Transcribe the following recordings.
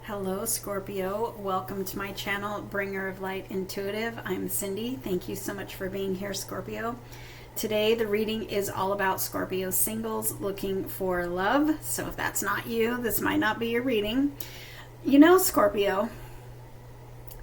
Hello Scorpio, welcome to my channel, Bringer of Light Intuitive. I'm Cindy. Thank you so much for being here, Scorpio. Today the reading is all about Scorpio singles looking for love. So if that's not you, this might not be your reading. You know, Scorpio,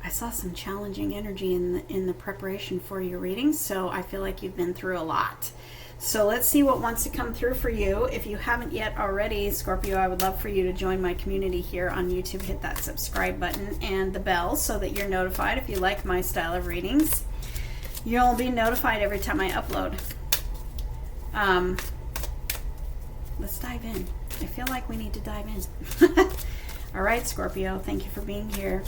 I saw some challenging energy in the preparation for your reading, so I feel like you've been through a lot. So let's see what wants to come through for you. If you haven't yet already, Scorpio, I would love for you to join my community here on YouTube. Hit that subscribe button and the bell so that you're notified if you like my style of readings. You'll be notified every time I upload. Let's dive in. I feel like we need to dive in. All right, Scorpio, thank you for being here.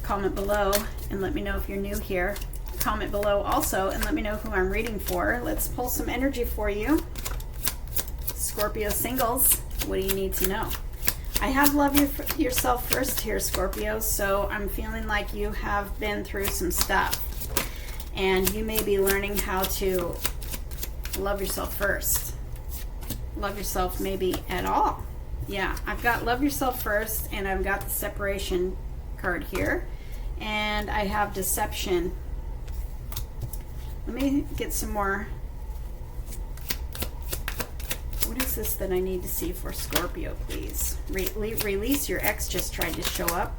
Comment below and let me know if you're new here. Comment below also and let me know who I'm reading for. Let's pull some energy for you. Scorpio singles, what do you need to know? I have love yourself first here, Scorpio, so I'm feeling like you have been through some stuff and you may be learning how to love yourself first. Love yourself maybe at all. Yeah, I've got love yourself first and I've got the separation card here and I have deception. Let me get some more. What is this that I need to see for Scorpio, please? Release your ex just tried to show up.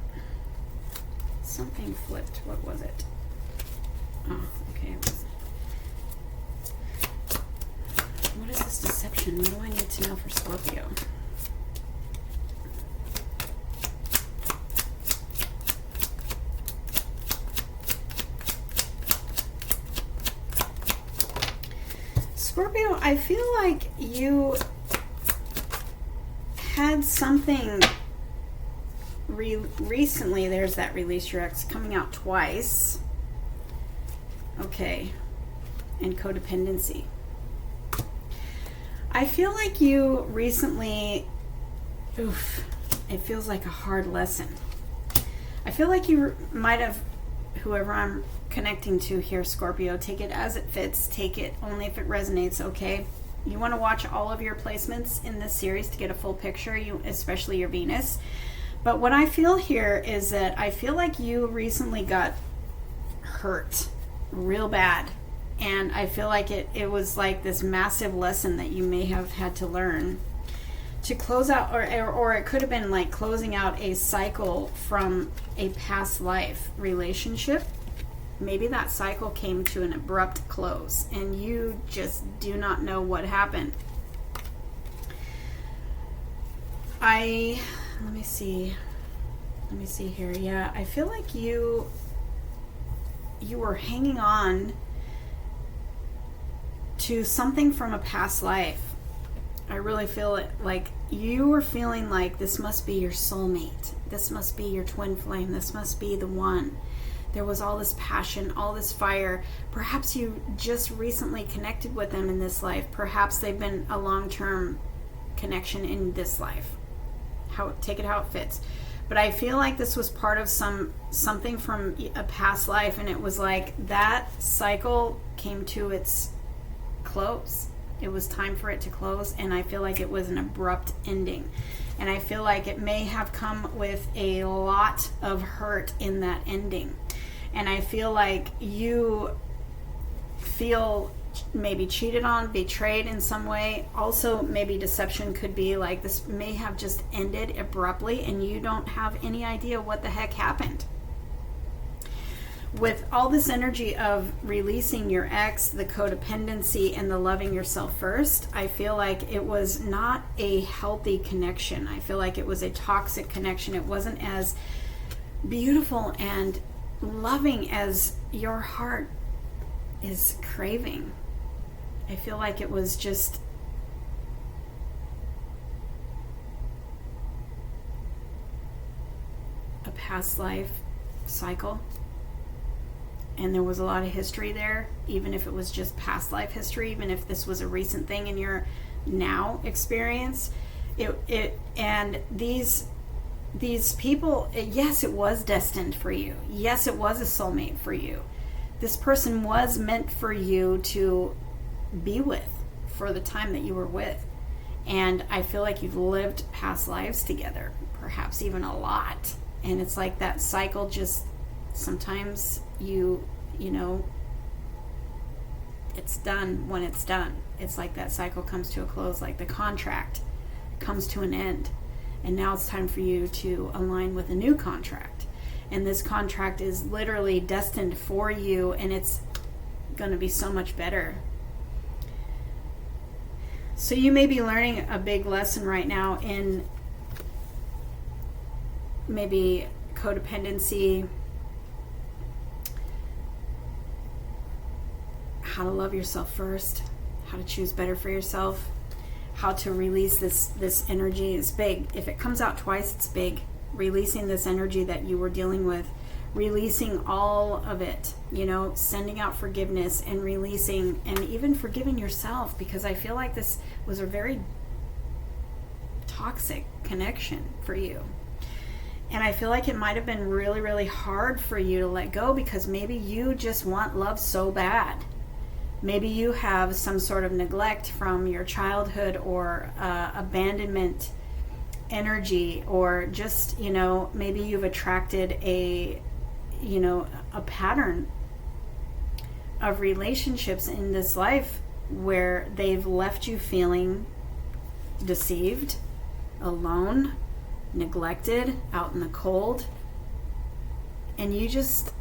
Something flipped. What was it? Oh, okay. What is this deception? What do I need to know for Scorpio? Scorpio, I feel like you had something recently. There's that release your ex coming out twice. Okay. And codependency. I feel like you recently, it feels like a hard lesson. I feel like you might have, whoever I'm connecting to here, Scorpio, take it as it fits, take it only if it resonates, okay? You want to watch all of your placements in this series to get a full picture, especially your Venus. But what I feel here is that I feel like you recently got hurt real bad, and I feel like it was like this massive lesson that you may have had to learn to close out, or it could have been like closing out a cycle from a past life relationship. Maybe that cycle came to an abrupt close and you just do not know what happened. Let me see here. Yeah, I feel like you were hanging on to something from a past life. I really feel it, like you were feeling like this must be your soulmate. This must be your twin flame. This must be the one. There was all this passion, all this fire. Perhaps you just recently connected with them in this life. Perhaps they've been a long-term connection in this life. Take it how it fits. But I feel like this was part of something from a past life, and it was like that cycle came to its close. It was time for it to close, and I feel like it was an abrupt ending. And I feel like it may have come with a lot of hurt in that ending. And I feel like you feel maybe cheated on, betrayed in some way. Also, maybe deception could be like this may have just ended abruptly and you don't have any idea what the heck happened. With all this energy of releasing your ex, the codependency, and the loving yourself first, I feel like it was not a healthy connection. I feel like it was a toxic connection. It wasn't as beautiful and loving as your heart is craving. I feel like it was just a past life cycle. And there was a lot of history there, even if it was just past life history, even if this was a recent thing in your now experience. And these people, yes, it was destined for you. Yes, it was a soulmate for you. This person was meant for you to be with for the time that you were with. And I feel like you've lived past lives together. perhaps even a lot. And it's like that cycle just, sometimes you know, it's done when it's done. It's like that cycle comes to a close, like the contract comes to an end. And now it's time for you to align with a new contract. And this contract is literally destined for you, and it's going to be so much better. So you may be learning a big lesson right now in maybe codependency, how to love yourself first, how to choose better for yourself, how to release this energy. Is big. If it comes out twice, it's big. Releasing this energy that you were dealing with, releasing all of it, sending out forgiveness and releasing, and even forgiving yourself, because I feel like this was a very toxic connection for you. And I feel like it might have been really, really hard for you to let go, because maybe you just want love so bad. Maybe you have some sort of neglect from your childhood, or abandonment energy, or just, maybe you've attracted a pattern of relationships in this life where they've left you feeling deceived, alone, neglected, out in the cold, and you just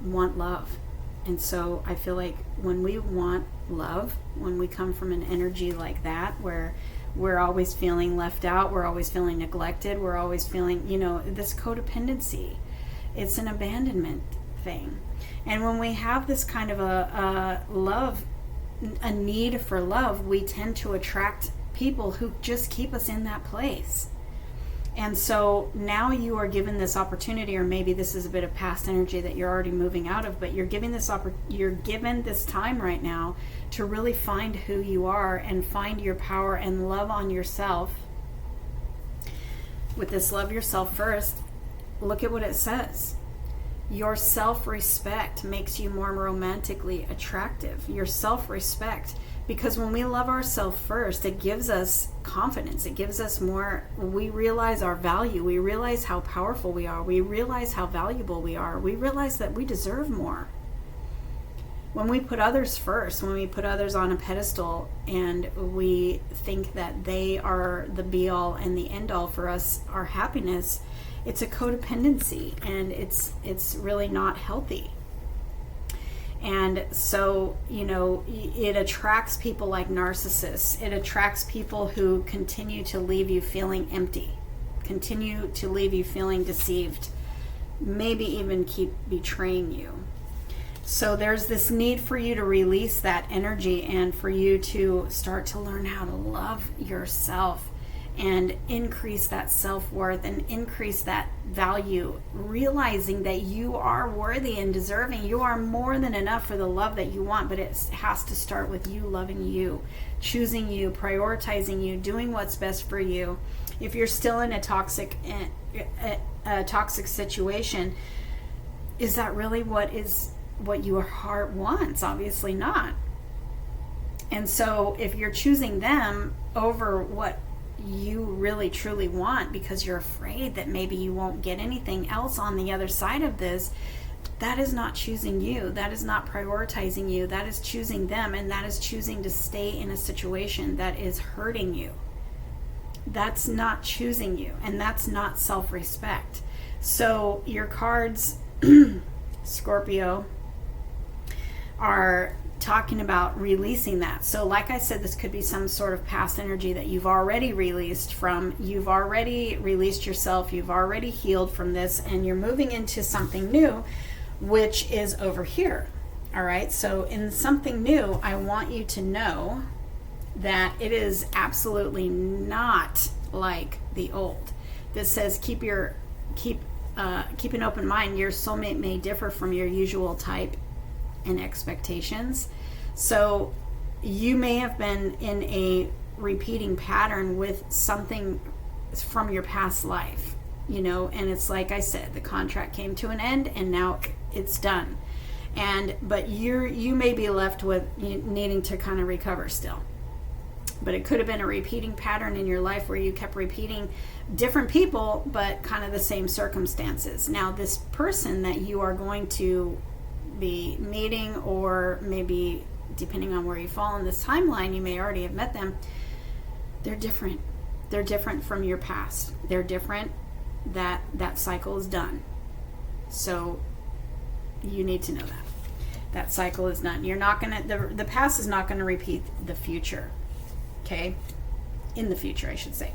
want love. And so I feel like when we want love, when we come from an energy like that, where we're always feeling left out, we're always feeling neglected, we're always feeling, this codependency, it's an abandonment thing. And when we have this kind of a need for love, we tend to attract people who just keep us in that place. And so now you are given this opportunity, or maybe this is a bit of past energy that you're already moving out of, but you're given this time right now to really find who you are and find your power and love on yourself. With this love yourself first, look at what it says. Your self-respect makes you more romantically attractive. Your self-respect. Because when we love ourselves first, it gives us confidence. It gives us more. We realize our value. We realize how powerful we are. We realize how valuable we are. We realize that we deserve more. When we put others first, when we put others on a pedestal, and we think that they are the be-all and the end-all for us, our happiness, it's a codependency, and it's really not healthy. And so, it attracts people like narcissists. It attracts people who continue to leave you feeling empty, continue to leave you feeling deceived, maybe even keep betraying you. So there's this need for you to release that energy, and for you to start to learn how to love yourself and increase that self-worth and increase that value, realizing that you are worthy and deserving. You are more than enough for the love that you want, but it has to start with you loving you, choosing you, prioritizing you, doing what's best for you. If you're still in a toxic situation, is that really what your heart wants? Obviously not. And so if you're choosing them over what you really truly want, because you're afraid that maybe you won't get anything else on the other side of this, that is not choosing you. That is not prioritizing you. That is choosing them, and that is choosing to stay in a situation that is hurting you. That's not choosing you, and that's not self-respect. So your cards, Scorpio, are talking about releasing that. So like I said, this could be some sort of past energy that you've already released from. You've already released yourself. You've already healed from this, and you're moving into something new, which is over here. All right. So in something new, I want you to know that it is absolutely not like the old. This says keep an open mind. Your soulmate may differ from your usual type and expectations. So you may have been in a repeating pattern with something from your past life, and it's like I said, the contract came to an end and now it's done. But you may be left with needing to kind of recover still. But it could have been a repeating pattern in your life where you kept repeating different people, but kind of the same circumstances. Now, this person that you are going to be meeting, or maybe depending on where you fall in this timeline, you may already have met them. They're different. They're different from your past. They're different. That cycle is done. So you need to know that cycle is done. You're not gonna, the past is not going to repeat the future. Okay, in the future, I should say.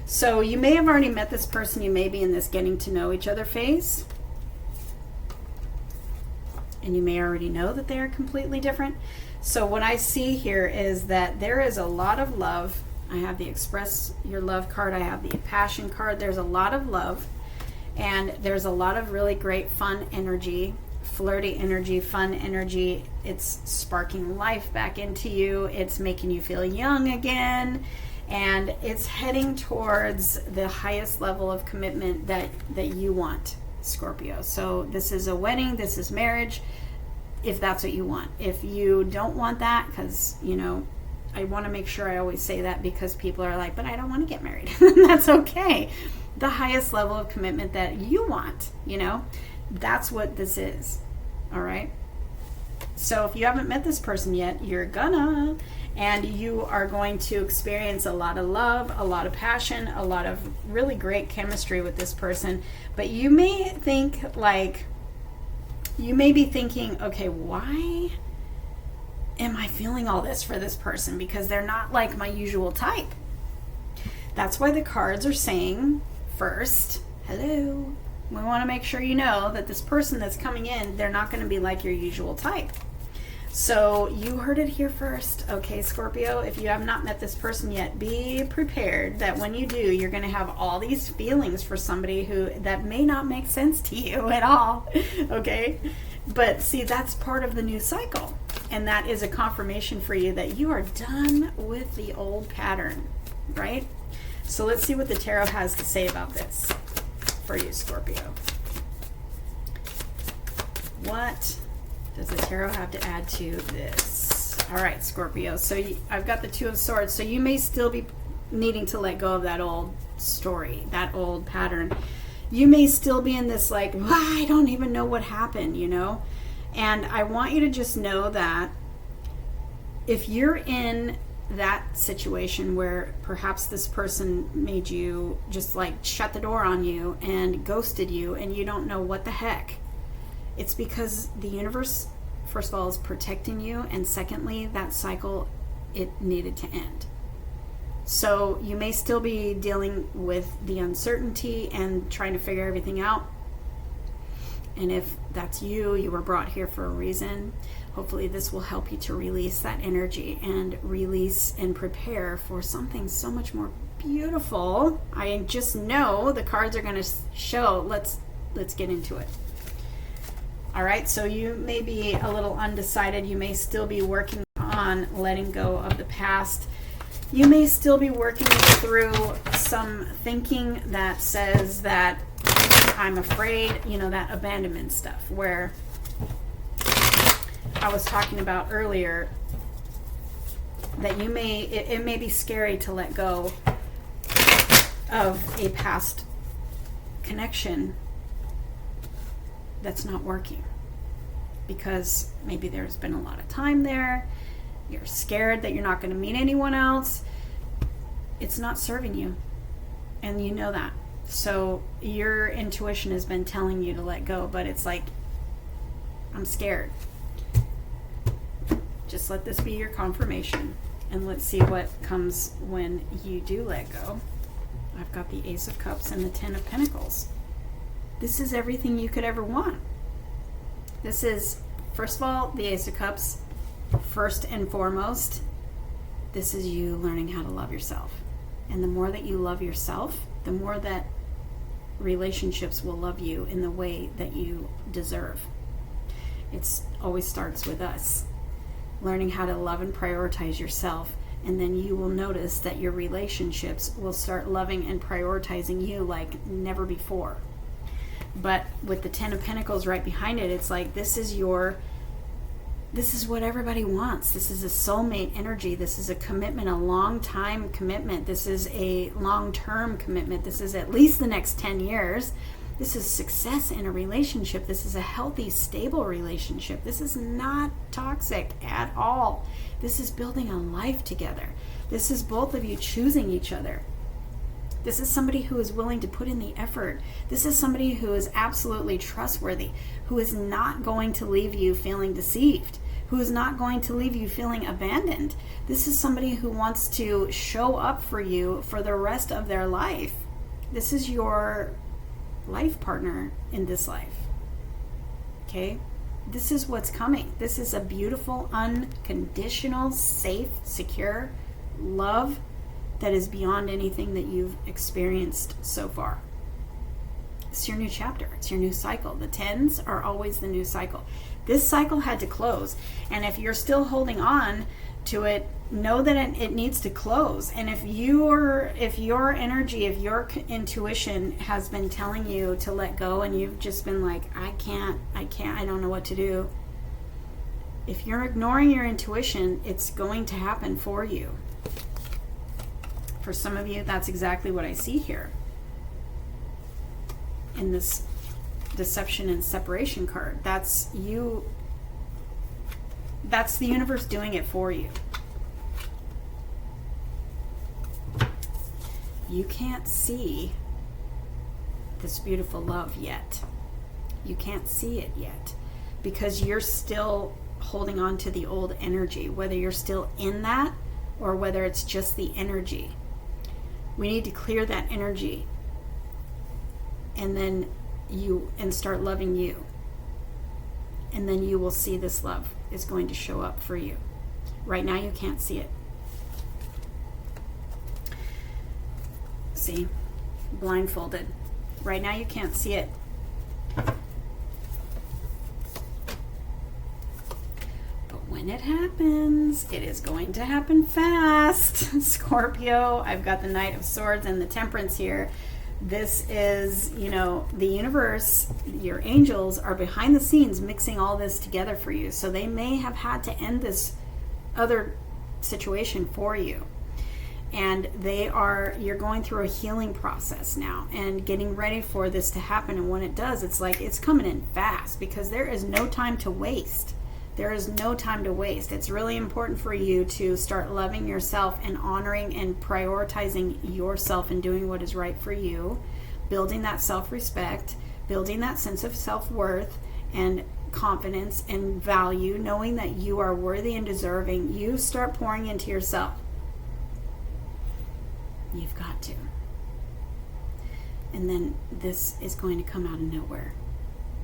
So you may have already met this person. You may be in this getting to know each other phase, and you may already know that they are completely different. So what I see here is that there is a lot of love. I have the express your love card. I have the passion card. There's a lot of love, and there's a lot of really great fun energy, flirty energy, fun energy. It's sparking life back into you. It's making you feel young again, and it's heading towards the highest level of commitment that you want, Scorpio. So this is a wedding, this is marriage, if that's what you want. If you don't want that, because, you know, I want to make sure I always say that, because people are like, but I don't want to get married. That's okay. The highest level of commitment that you want, you know, that's what this is. All right. So if you haven't met this person yet, you're gonna, and you are going to experience a lot of love, a lot of passion, a lot of really great chemistry with this person. But you may think, like, you may be thinking, okay, why am I feeling all this for this person? Because they're not like my usual type. That's why the cards are saying, first, hello, we want to make sure you know that this person that's coming in, they're not going to be like your usual type. So you heard it here first. Okay, Scorpio, if you have not met this person yet, be prepared that when you do, you're going to have all these feelings for somebody who that may not make sense to you at all. Okay? But see, that's part of the new cycle. And that is a confirmation for you that you are done with the old pattern, right? So let's see what the tarot has to say about this for you, Scorpio. What does the tarot have to add to this? All right, Scorpio. So I've got the Two of Swords. So you may still be needing to let go of that old story, that old pattern. You may still be in this like, I don't even know what happened, you know? And I want you to just know that if you're in that situation where perhaps this person made you just like shut the door on you and ghosted you and you don't know what the heck, it's because the universe, first of all, is protecting you, and secondly, that cycle, it needed to end. So you may still be dealing with the uncertainty and trying to figure everything out. And if that's you, you were brought here for a reason. Hopefully this will help you to release that energy and release and prepare for something so much more beautiful. I just know the cards are going to show. Let's get into it. All right, so you may be a little undecided. You may still be working on letting go of the past. You may still be working through some thinking that says that I'm afraid, you know, that abandonment stuff where I was talking about earlier, that you may, it may be scary to let go of a past connection that's not working, because maybe there's been a lot of time there. You're scared that you're not going to meet anyone else. It's not serving you, and you know that. So your intuition has been telling you to let go, but it's like, I'm scared. Just let this be your confirmation, and let's see what comes when you do let go. I've got the Ace of Cups and the Ten of Pentacles. This is everything you could ever want. This is, first of all, the Ace of Cups. First and foremost, this is you learning how to love yourself. And the more that you love yourself, the more that relationships will love you in the way that you deserve. It always starts with us. Learning how to love and prioritize yourself, and then you will notice that your relationships will start loving and prioritizing you like never before. But with the Ten of Pentacles right behind it, it's like this is your This is what everybody wants. This is a soulmate energy. This is a commitment, a long-time commitment. This is a long-term commitment. This is at least the next 10 years. This is success in a relationship. This is a healthy, stable relationship. This is not toxic at all. This is building a life together. This is both of you choosing each other. This is somebody who is willing to put in the effort. This is somebody who is absolutely trustworthy, who is not going to leave you feeling deceived, who is not going to leave you feeling abandoned. This is somebody who wants to show up for you for the rest of their life. This is your life partner in this life. Okay? This is what's coming. This is a beautiful, unconditional, safe, secure love that is beyond anything that you've experienced so far. It's your new chapter. It's your new cycle. The 10s are always the new cycle. This cycle had to close. And if you're still holding on to it, know that it needs to close. And if your energy, if your intuition has been telling you to let go and you've just been like, I can't, I don't know what to do. If you're ignoring your intuition, it's going to happen for you. For some of you, that's exactly what I see here in this deception and separation card. That's you. That's the universe doing it for you. You can't see this beautiful love yet. You can't see it yet because you're still holding on to the old energy, whether you're still in that or whether it's just the energy. We need to clear that energy and then start loving you. And then you will see this love is going to show up for you. Right now you can't see it. See? Blindfolded. Right now you can't see it. When it happens, it is going to happen fast. Scorpio, I've got the Knight of Swords and the Temperance here. This is, the universe, your angels are behind the scenes mixing all this together for you. So they may have had to end this other situation for you. And you're going through a healing process now and getting ready for this to happen. And when it does, it's like it's coming in fast because there is no time to waste. There is no time to waste. It's really important for you to start loving yourself and honoring and prioritizing yourself and doing what is right for you, building that self-respect, building that sense of self-worth and confidence and value, knowing that you are worthy and deserving. You start pouring into yourself. You've got to. And then this is going to come out of nowhere.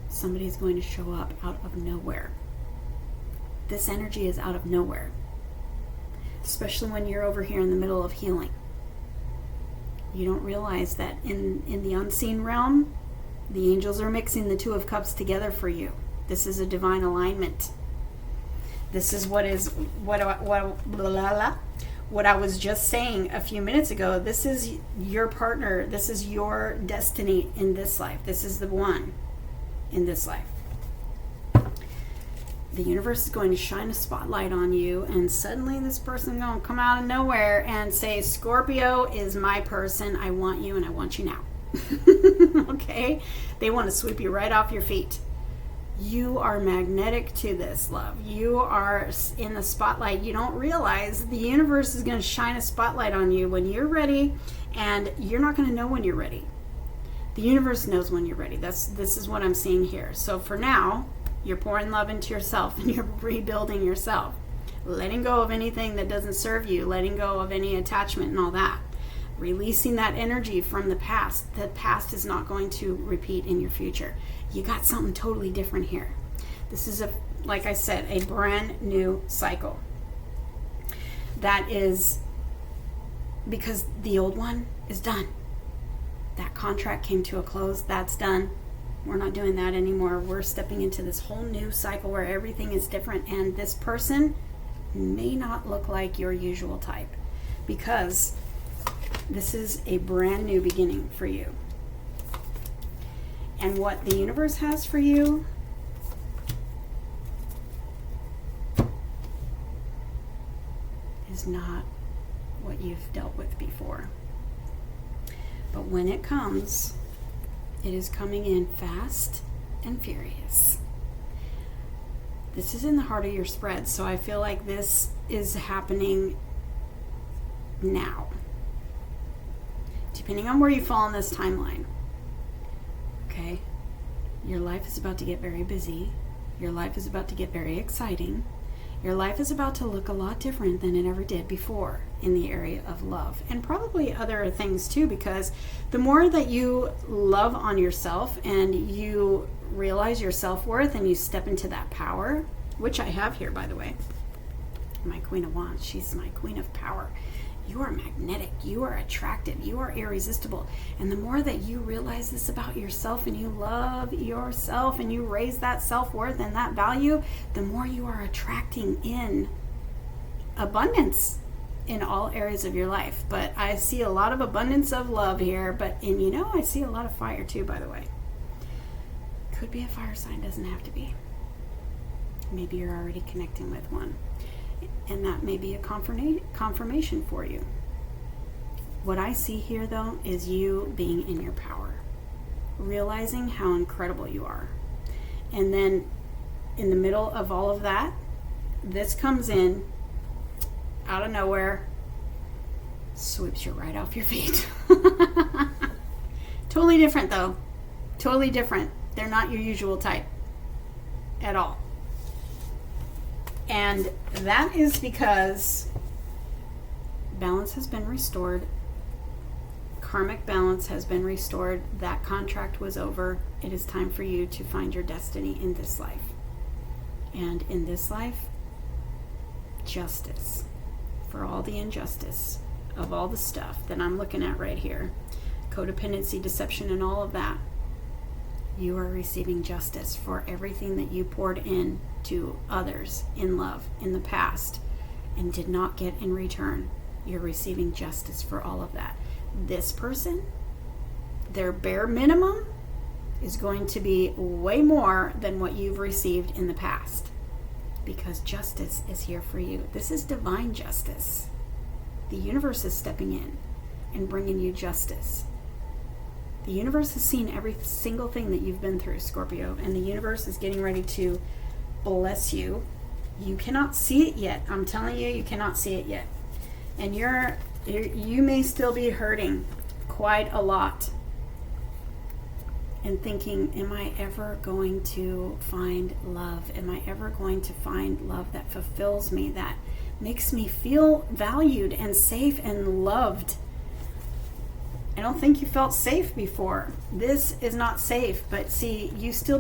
Somebody is going to show up out of nowhere. This energy is out of nowhere, especially when you're over here in the middle of healing. You don't realize that in the unseen realm, the angels are mixing the Two of Cups together for you. This is a divine alignment. This is what I was just saying a few minutes ago. This is your partner. This is your destiny in this life. This is the one in this life. The universe is going to shine a spotlight on you, and suddenly this person is going to come out of nowhere and say, Scorpio is my person. I want you, and I want you now. Okay? They want to sweep you right off your feet. You are magnetic to this love. You are in the spotlight. You don't realize the universe is going to shine a spotlight on you when you're ready, and you're not going to know when you're ready. The universe knows when you're ready. This is what I'm seeing here. So for now, you're pouring love into yourself and you're rebuilding yourself. Letting go of anything that doesn't serve you. Letting go of any attachment and all that. Releasing that energy from the past. The past is not going to repeat in your future. You got something totally different here. This is, like I said, a brand new cycle. That is because the old one is done. That contract came to a close. That's done. We're not doing that anymore. We're stepping into this whole new cycle where everything is different, and this person may not look like your usual type because this is a brand new beginning for you. And what the universe has for you is not what you've dealt with before. But when it comes, it is coming in fast and furious. This is in the heart of your spread, so I feel like this is happening now. Depending on where you fall on this timeline. Okay? Your life is about to get very busy. Your life is about to get very exciting. Your life is about to look a lot different than it ever did before in the area of love. And probably other things too, because the more that you love on yourself and you realize your self-worth and you step into that power, which I have here, by the way. My Queen of Wands, she's my Queen of Power. You are magnetic, you are attractive, you are irresistible. And the more that you realize this about yourself and you love yourself and you raise that self-worth and that value, the more you are attracting in abundance in all areas of your life. But I see a lot of abundance of love here, and I see a lot of fire too, by the way. Could be a fire sign, doesn't have to be. Maybe you're already connecting with one. And that may be a confirmation for you. What I see here, though, is you being in your power. Realizing how incredible you are. And then, in the middle of all of that, this comes in, out of nowhere, sweeps you right off your feet. Totally different, though. Totally different. They're not your usual type. At all. And that is because balance has been restored. Karmic balance has been restored. That contract was over. It is time for you to find your destiny in this life. And in this life, justice for all the injustice of all the stuff that I'm looking at right here. Codependency, deception, and all of that. You are receiving justice for everything that you poured in to others in love in the past and did not get in return. You're receiving justice for all of that. This person, their bare minimum is going to be way more than what you've received in the past, because justice is here for you. This is divine justice. The universe is stepping in and bringing you justice. The universe has seen every single thing that you've been through, Scorpio, and the universe is getting ready to bless you. You cannot see it yet. I'm telling you, you cannot see it yet. And you may still be hurting quite a lot and thinking, am I ever going to find love? Am I ever going to find love that fulfills me, that makes me feel valued and safe and loved? I don't think you felt safe before. This is not safe, but see, you still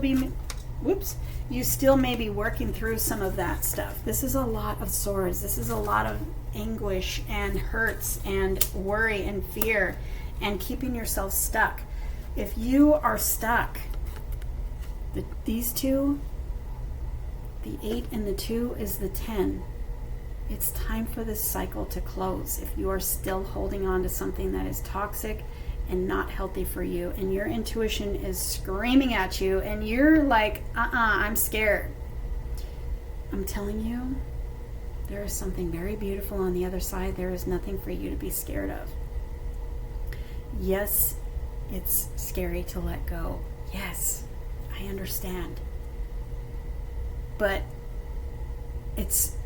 may be working through some of that stuff. This is a lot of swords. This is a lot of anguish and hurts and worry and fear and keeping yourself stuck. If you are stuck, these two, the 8 and the 2 is the 10. It's time for this cycle to close. If you are still holding on to something that is toxic and not healthy for you, and your intuition is screaming at you, and you're like, I'm scared. I'm telling you, there is something very beautiful on the other side. There is nothing for you to be scared of. Yes, it's scary to let go. Yes, I understand. But it's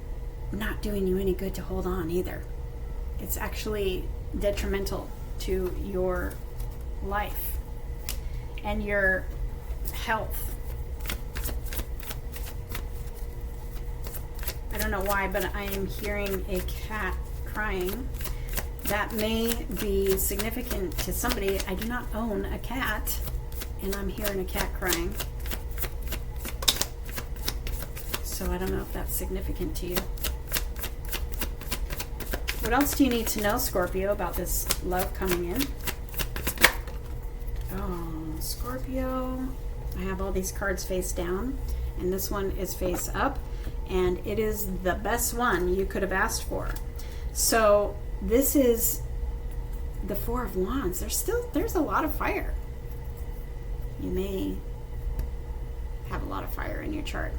not doing you any good to hold on either. It's actually detrimental to your life and your health. I don't know why, but I am hearing a cat crying. That may be significant to somebody. I do not own a cat, and I'm hearing a cat crying. So I don't know if that's significant to you. What else do you need to know, Scorpio, about this love coming in? Oh, Scorpio. I have all these cards face down, and this one is face up, and it is the best one you could have asked for. So this is the 4 of Wands. There's a lot of fire. You may have a lot of fire in your chart.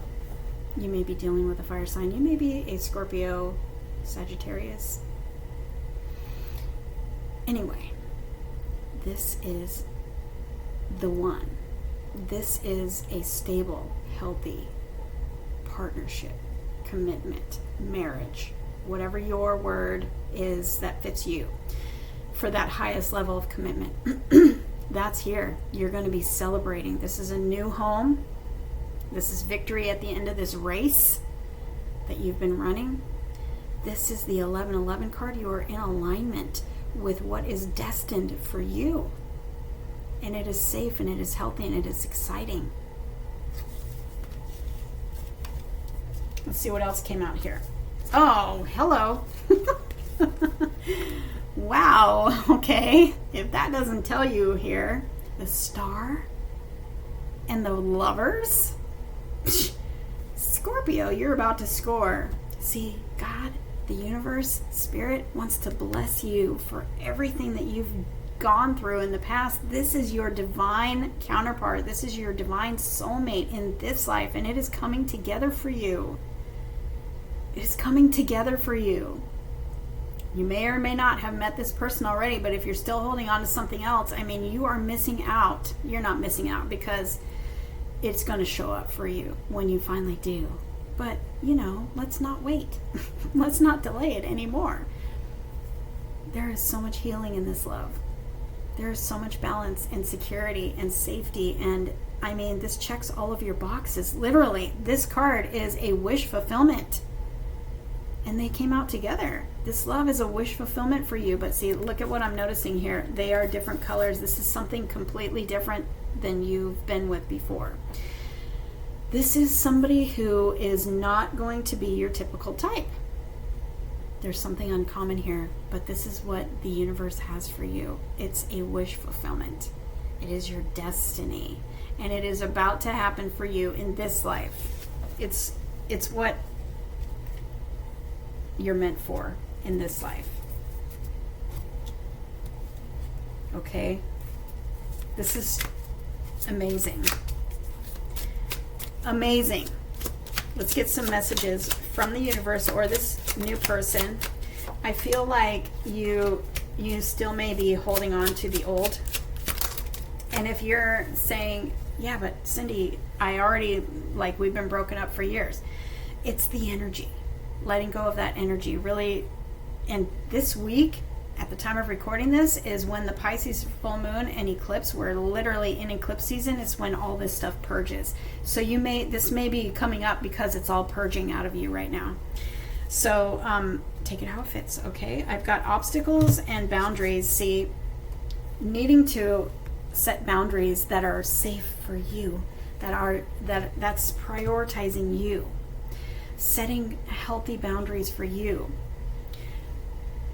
You may be dealing with a fire sign. You may be a Scorpio Sagittarius. Anyway, this is the one. This is a stable, healthy partnership, commitment, marriage, whatever your word is that fits you, for that highest level of commitment. That's here. You're going to be celebrating. This is a new home. This is victory at the end of this race that you've been running. This is the 1111 card. You are in alignment with what is destined for you. And it is safe, and it is healthy, and it is exciting. Let's see what else came out here. Oh, hello. Wow. Okay. If that doesn't tell you here, the Star and the Lovers. Scorpio, you're about to score. See, God, the universe, Spirit wants to bless you for everything that you've gone through in the past. This is your divine counterpart. This is your divine soulmate in this life, and it is coming together for you. It is coming together for you. You may or may not have met this person already, but if you're still holding on to something else, I mean, you are missing out. You're not missing out, because it's going to show up for you when you finally do. But, let's not wait. Let's not delay it anymore. There is so much healing in this love. There is so much balance and security and safety. And, I mean, this checks all of your boxes. Literally, this card is a wish fulfillment. And they came out together. This love is a wish fulfillment for you. But see, look at what I'm noticing here. They are different colors. This is something completely different than you've been with before. This is somebody who is not going to be your typical type. There's something uncommon here, but this is what the universe has for you. It's a wish fulfillment. It is your destiny, and it is about to happen for you in this life. It's what you're meant for in this life. Okay? This is amazing. Amazing. Let's get some messages from the universe or this new person. I feel like you still may be holding on to the old. And if you're saying, yeah, but Cindy, we've been broken up for years. It's the energy. Letting go of that energy, really. And this week, at the time of recording this, is when the Pisces full moon and eclipse, we're literally in eclipse season. It's when all this stuff purges. So this may be coming up because it's all purging out of you right now. So take it how it fits, okay? I've got obstacles and boundaries. See, needing to set boundaries that are safe for you, that's prioritizing you. Setting healthy boundaries for you.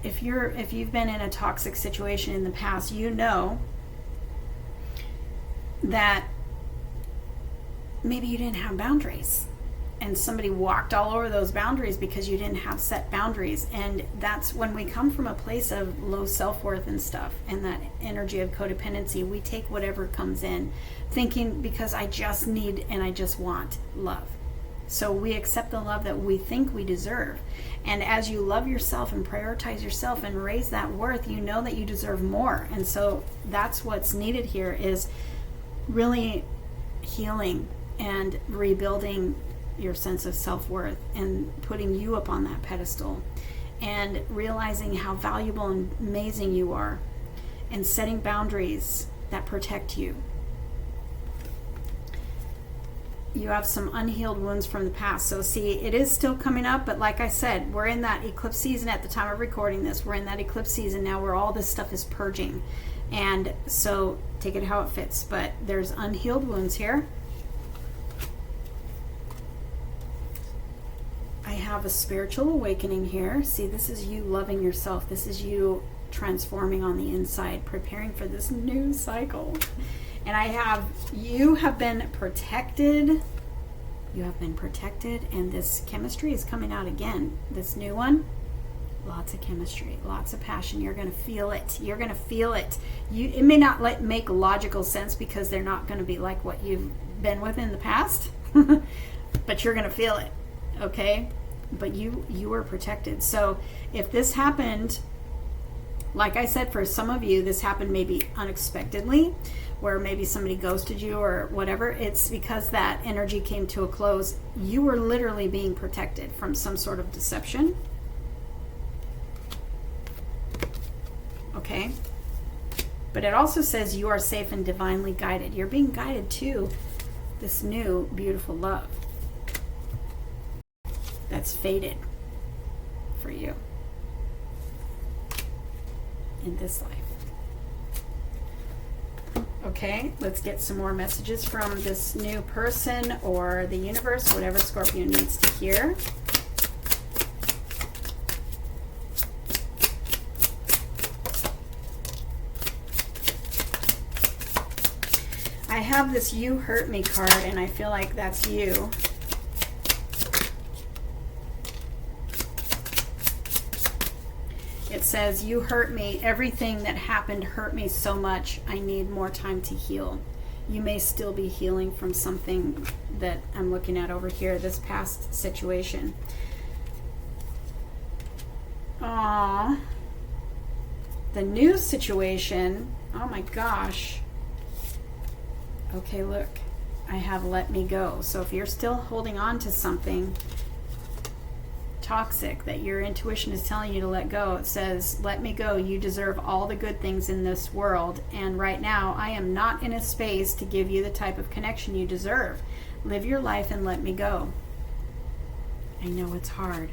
If you've been in a toxic situation in the past, you know that maybe you didn't have boundaries, and somebody walked all over those boundaries because you didn't have set boundaries. And that's when we come from a place of low self-worth and stuff, and that energy of codependency. We take whatever comes in, thinking because I just need and I just want love. So we accept the love that we think we deserve. And as you love yourself and prioritize yourself and raise that worth, you know that you deserve more. And so that's what's needed here, is really healing and rebuilding your sense of self-worth and putting you up on that pedestal and realizing how valuable and amazing you are, and setting boundaries that protect you. You have some unhealed wounds from the past. So see, it is still coming up, but like I said, we're in that eclipse season at the time of recording this. We're in that eclipse season now where all this stuff is purging. And so take it how it fits. But there's unhealed wounds here. I have a spiritual awakening here. See, this is you loving yourself. This is you transforming on the inside, preparing for this new cycle. And you have been protected. You have been protected, and this chemistry is coming out again. This new one, lots of chemistry, lots of passion. You're going to feel it. You're going to feel it. It may not make logical sense because they're not going to be like what you've been with in the past, but you're going to feel it, okay? but you were protected. So if this happened, like I said, for some of you, this happened maybe unexpectedly, where maybe somebody ghosted you or whatever. It's because that energy came to a close. You were literally being protected from some sort of deception. Okay? But it also says you are safe and divinely guided. You're being guided to this new, beautiful love that's fated for you in this life. Okay, let's get some more messages from this new person or the universe, whatever Scorpio needs to hear. I have this "You Hurt Me" card, and I feel like that's you. It says, "You hurt me. Everything that happened hurt me so much. I need more time to heal." You may still be healing from something that I'm looking at over here, this past situation. Aww. The new situation, oh my gosh. Okay, look, I have "let me go." So if you're still holding on to something toxic that your intuition is telling you to let go, it says, "Let me go. You deserve all the good things in this world. And right now, I am not in a space to give you the type of connection you deserve. Live your life and let me go." I know it's hard.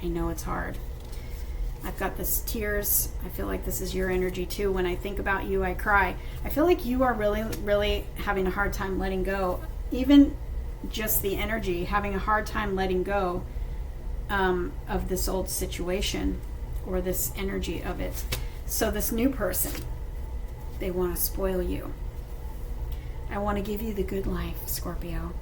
I know it's hard. I've got this tears. I feel like this is your energy too. When I think about you, I cry. I feel like you are really, really having a hard time letting go. Even just the energy, having a hard time letting go of this old situation or this energy of it. So this new person, they want to spoil you. I want to give you the good life, Scorpio.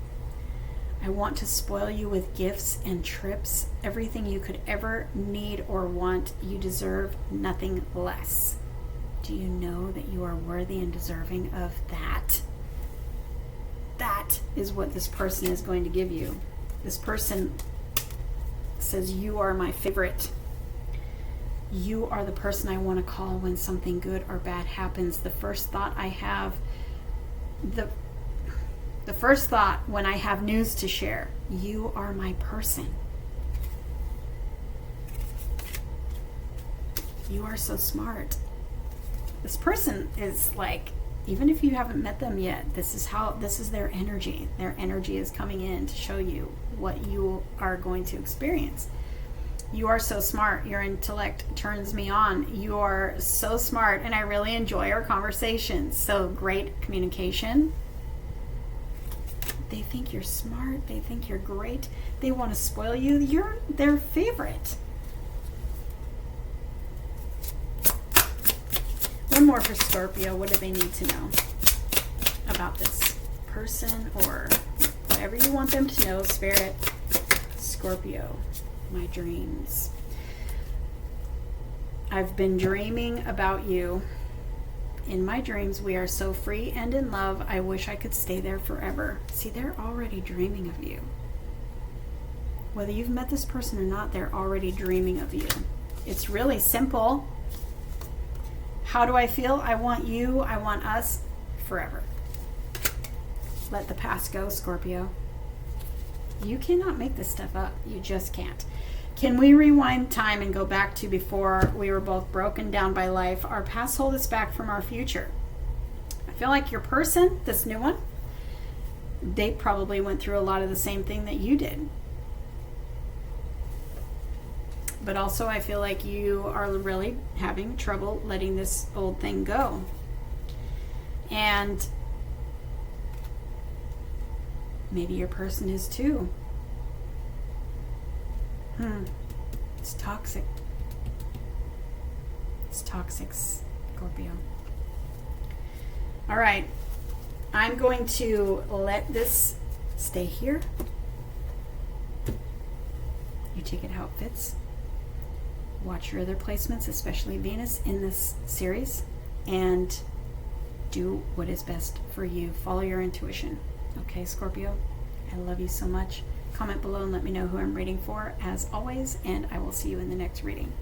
I want to spoil you with gifts and trips, everything you could ever need or want. You deserve nothing less. Do you know that you are worthy and deserving of that? That is what this person is going to give you. This person says, "You are my favorite. You are the person I want to call when something good or bad happens. The first thought I have, the first thought when I have news to share. You are my person. You are so smart." This person is like, even if you haven't met them yet, this is their energy. Their energy is coming in to show you what you are going to experience. You are so smart. Your intellect turns me on. You are so smart, and I really enjoy our conversations. So great communication. They think you're smart. They think you're great. They want to spoil you. You're their favorite. One more for Scorpio. What do they need to know about this person or whatever you want them to know, Spirit? Scorpio, my dreams. I've been dreaming about you. In my dreams, we are so free and in love. I wish I could stay there forever. See, they're already dreaming of you. Whether you've met this person or not, they're already dreaming of you. It's really simple. How do I feel? I want you, I want us forever. Let the past go, Scorpio. You cannot make this stuff up. You just can't. Can we rewind time and go back to before we were both broken down by life? Our past hold us back from our future. I feel like your person, this new one, they probably went through a lot of the same thing that you did. But also I feel like you are really having trouble letting this old thing go. And maybe your person is too. It's toxic. It's toxic, Scorpio. All right. I'm going to let this stay here. You take it how it fits. Watch your other placements, especially Venus, in this series, and do what is best for you. Follow your intuition. Okay, Scorpio? I love you so much. comment below and let me know who I'm reading for, as always, and I will see you in the next reading.